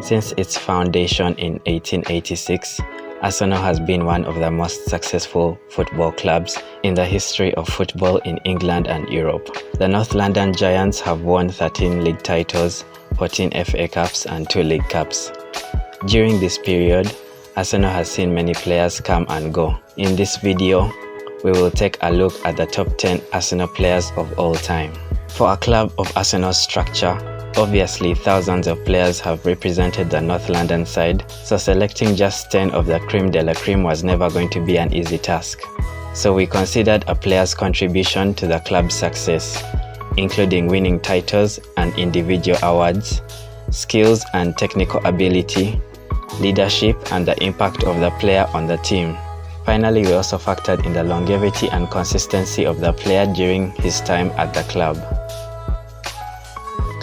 Since its foundation in 1886, Arsenal has been one of the most successful football clubs in the history of football in England and Europe. The North London Giants have won 13 league titles, 14 FA Cups and 2 League Cups. During this period, Arsenal has seen many players come and go. In this video, we will take a look at the top 10 Arsenal players of all time. For a club of Arsenal's structure, obviously thousands of players have represented the North London side, so selecting just 10 of the creme de la creme was never going to be an easy task. So we considered a player's contribution to the club's success, including winning titles and individual awards, skills and technical ability, leadership and the impact of the player on the team. Finally, we also factored in the longevity and consistency of the player during his time at the club.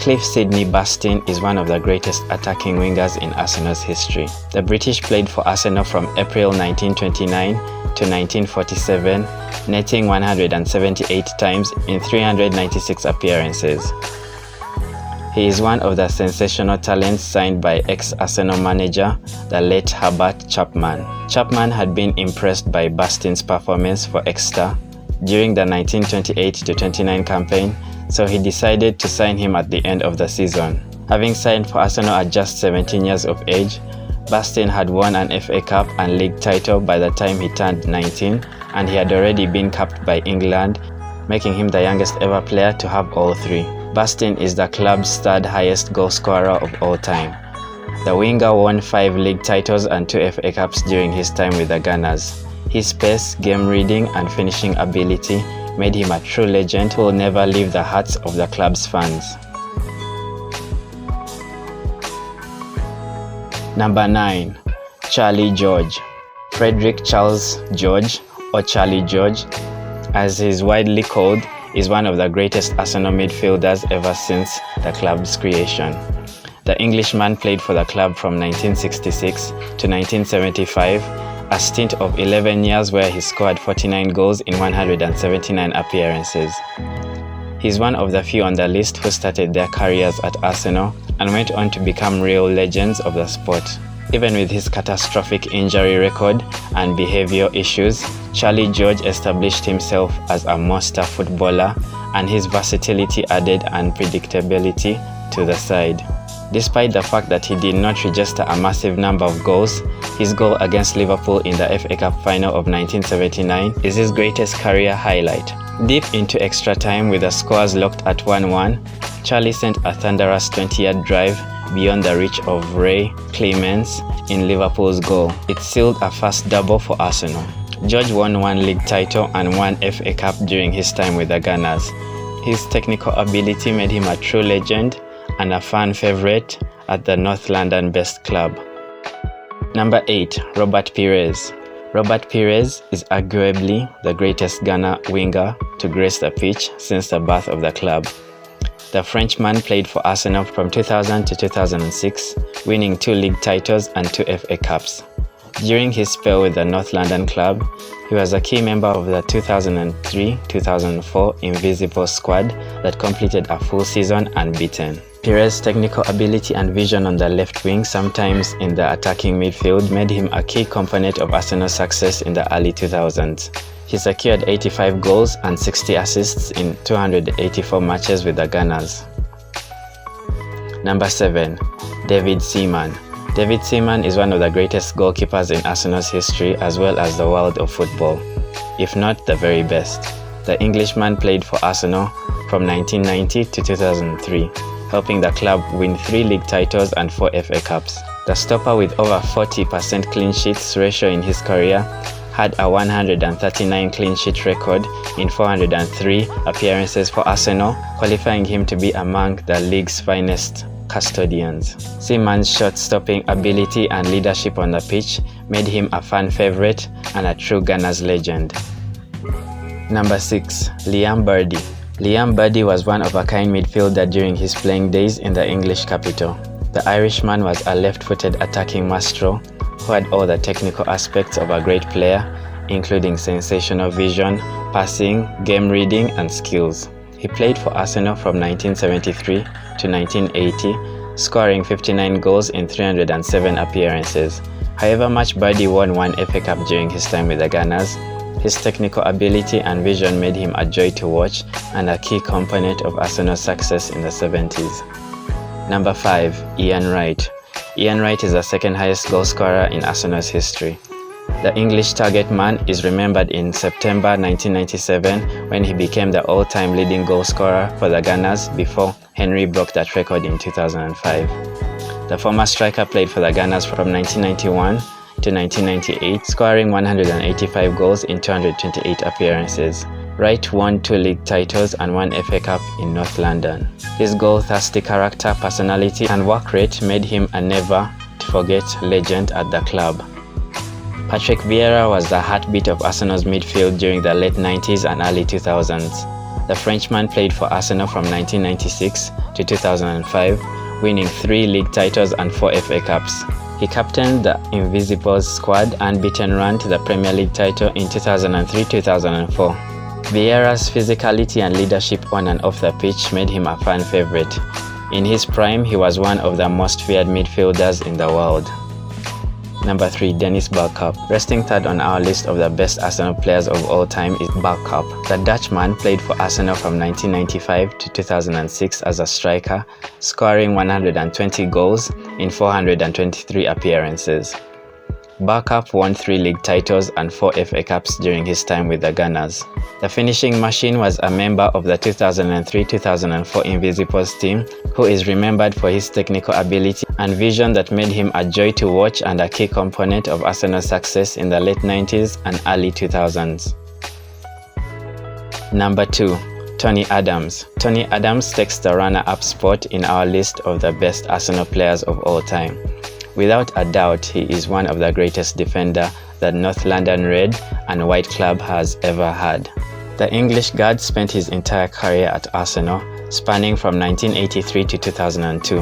Cliff Sidney Bastian is one of the greatest attacking wingers in Arsenal's history. The British played for Arsenal from April 1929 to 1947, netting 178 times in 396 appearances. He is one of the sensational talents signed by ex-Arsenal manager, the late Herbert Chapman. Chapman had been impressed by Bastian's performance for Exeter during the 1928-29 campaign, so he decided to sign him at the end of the season. Having signed for Arsenal at just 17 years of age, Bastian had won an FA Cup and league title by the time he turned 19, and he had already been capped by England, making him the youngest ever player to have all three. Bastian is the club's third highest goal scorer of all time. The winger won 5 league titles and 2 FA Cups during his time with the Gunners. His pace, game reading and finishing ability made him a true legend who will never leave the hearts of the club's fans. Number 9. Charlie George. Frederick Charles George, or Charlie George, as he is widely called, is one of the greatest Arsenal midfielders ever since the club's creation. The Englishman played for the club from 1966 to 1975, a stint of 11 years where he scored 49 goals in 179 appearances. He is one of the few on the list who started their careers at Arsenal and went on to become real legends of the sport. Even with his catastrophic injury record and behavioral issues, Charlie George established himself as a monster footballer, and his versatility added unpredictability to the side. Despite the fact that he did not register a massive number of goals, his goal against Liverpool in the FA Cup final of 1979 is his greatest career highlight. Deep into extra time with the scores locked at 1-1, Charlie sent a thunderous 20-yard drive beyond the reach of Ray Clemence in Liverpool's goal. It sealed a first double for Arsenal. George won 1 league title and 1 FA Cup during his time with the Gunners. His technical ability made him a true legend and a fan favorite at the North London Best Club. Number 8. Robert Pires. Robert Pires is arguably the greatest Ghana winger to grace the pitch since the birth of the club. The Frenchman played for Arsenal from 2000 to 2006, winning 2 league titles and 2 FA Cups. During his spell with the North London club, he was a key member of the 2003-2004 Invisible squad that completed a full season unbeaten. Pires' technical ability and vision on the left wing, sometimes in the attacking midfield, made him a key component of Arsenal's success in the early 2000s. He secured 85 goals and 60 assists in 284 matches with the Gunners. Number 7. David Seaman. David Seaman is one of the greatest goalkeepers in Arsenal's history as well as the world of football, if not the very best. The Englishman played for Arsenal from 1990 to 2003, helping the club win 3 league titles and 4 FA Cups. The stopper, with over 40% clean sheets ratio in his career, had a 139 clean sheet record in 403 appearances for Arsenal, qualifying him to be among the league's finest custodians. Seaman's shot-stopping ability and leadership on the pitch made him a fan favorite and a true Gunners legend. Number 6. Liam Birdie. Liam Birdie was one of a kind midfielder during his playing days in the English capital. The Irishman was a left-footed attacking maestro who had all the technical aspects of a great player, including sensational vision, passing, game reading and skills. He played for Arsenal from 1973 to 1980, scoring 59 goals in 307 appearances. However much Birdie won one FA Cup during his time with the Gunners, his technical ability and vision made him a joy to watch and a key component of Arsenal's success in the 70s. Number 5. Ian Wright. Ian Wright is the second highest goal scorer in Arsenal's history. The English target man is remembered in September 1997 when he became the all-time leading goal scorer for the Gunners before Henry broke that record in 2005. The former striker played for the Gunners from 1991 to 1998, scoring 185 goals in 228 appearances. Wright won 2 league titles and 1 FA Cup in North London. His goal-thirsty character, personality and work rate made him a never-to-forget legend at the club. Patrick Vieira was the heartbeat of Arsenal's midfield during the late 90s and early 2000s. The Frenchman played for Arsenal from 1996 to 2005, winning 3 league titles and 4 FA Cups. He captained the Invisibles squad unbeaten run to the Premier League title in 2003-2004. Vieira's physicality and leadership on and off the pitch made him a fan favourite. In his prime, he was one of the most feared midfielders in the world. Number 3. Dennis Bergkamp. Resting third on our list of the best Arsenal players of all time is Bergkamp. The Dutchman played for Arsenal from 1995 to 2006 as a striker, scoring 120 goals in 423 appearances. Bergkamp won 3 league titles and 4 FA Cups during his time with the Gunners. The finishing machine was a member of the 2003-2004 Invisibles team, who is remembered for his technical ability and vision that made him a joy to watch and a key component of Arsenal's success in the late 90s and early 2000s. Number 2. Tony Adams. Tony Adams takes the runner-up spot in our list of the best Arsenal players of all time. Without a doubt, he is one of the greatest defenders that North London Red and White Club has ever had. The English guard spent his entire career at Arsenal, spanning from 1983 to 2002.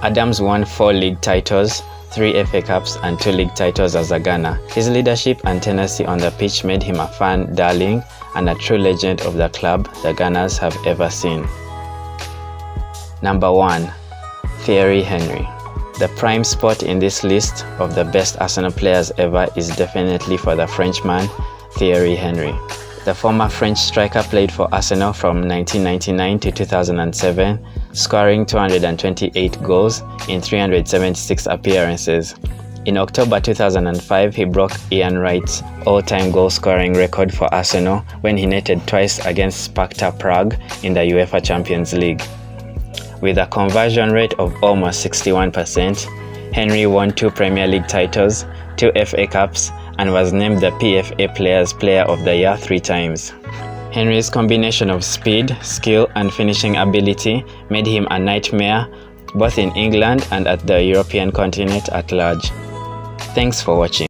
Adams won 4 league titles, 3 FA Cups and 2 league titles as a Gunner. His leadership and tenacity on the pitch made him a fan darling and a true legend of the club the Gunners have ever seen. Number 1. Thierry Henry. The prime spot in this list of the best Arsenal players ever is definitely for the Frenchman, Thierry Henry. The former French striker played for Arsenal from 1999 to 2007, scoring 228 goals in 376 appearances. In October 2005, he broke Ian Wright's all-time goal-scoring record for Arsenal when he netted twice against Sparta Prague in the UEFA Champions League. With a conversion rate of almost 61%, Henry won 2 Premier League titles, 2 FA Cups, and was named the PFA Players Player of the Year 3 times. Henry's combination of speed, skill, and finishing ability made him a nightmare both in England and at the European continent at large. Thanks for watching.